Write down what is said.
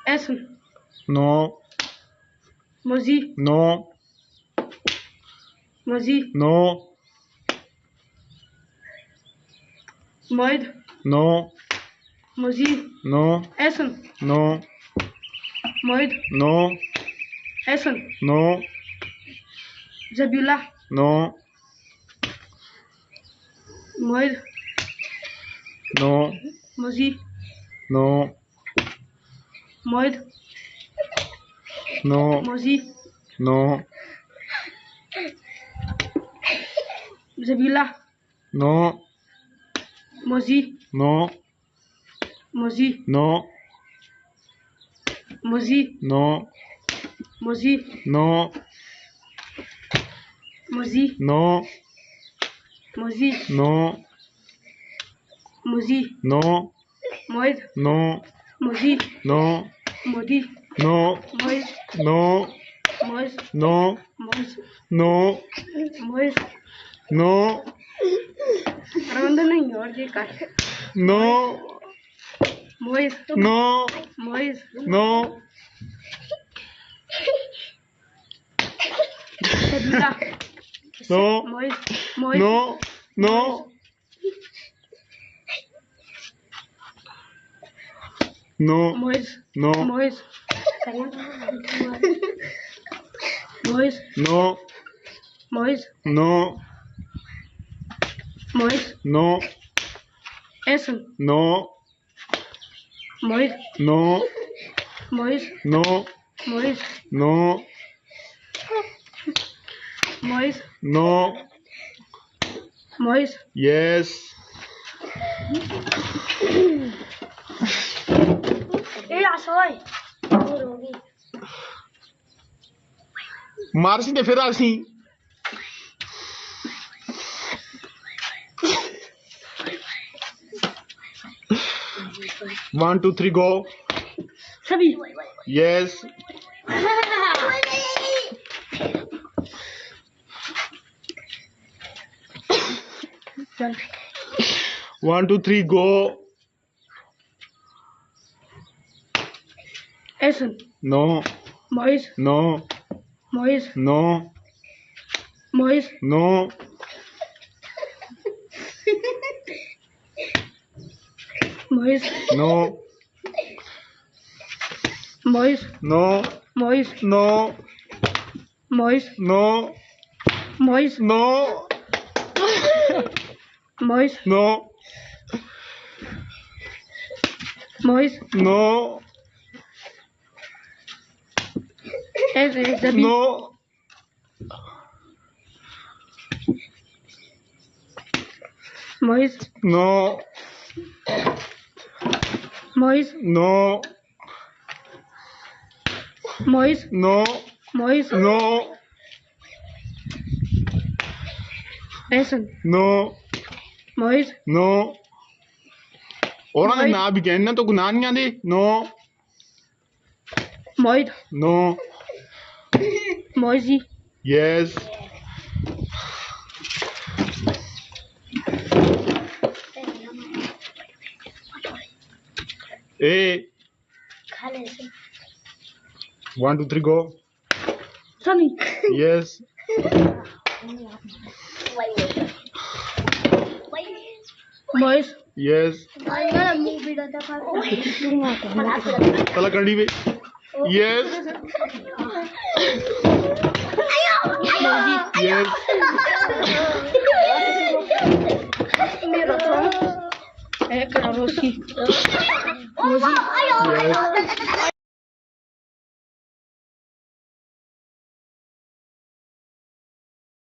Essen. No. Musik. No. Musik. No. Moid. No. Musik. No. Essen. No. Moid. No. Essen. No. Zabula. No. Moid. No. Musik. No. Moid. No. Musik. No. Zabula. No. Musik. No. Musik. No. Musik. No. Musik. No. Musik. No. Musik. No. Musik. No. Moid. No. Musik. No. Modi. No. Moid. No. Mois. No. Mois. No. Mois. No. Ronda नहीं और जी का No. Mois. No. Mois. No. Zabula. No. Mois. Mois. No. No. No. Mois. No. Mois. Mois. No. Mois. No. Mois. No. Essen. No. Mois. No. Mois. No. Mois. No. Mois. No. Mois. Yes. Ya soy. Marcin te fez assim. One, two, three, go. सभी. Yes. चल. One, two, three, go. Essen. No. Mois. No. Mois. No. Mois. No. Mois. No. Mois. No. Mois. No. Mois. No. Mois. No. Mois. No. Mois. No. Zabi. No. Mois. No. Mois. No. Mois. No. Mois. No. Essen. No. Mois. No. ਉਹਨਾਂ ਦੇ ਨਾਂ ਵੀ ਕਹਿਣਾ ਤਾਂ ਗੁਨਾਹ ਨਹੀਂ ਆਂਦੇ. No. Moid. No. Moisi. Yes. Hey. One, two, three, go. Sunny. Yes. Mois. Yes. Tala kadi be. Yes. Yes. Roski. Yes.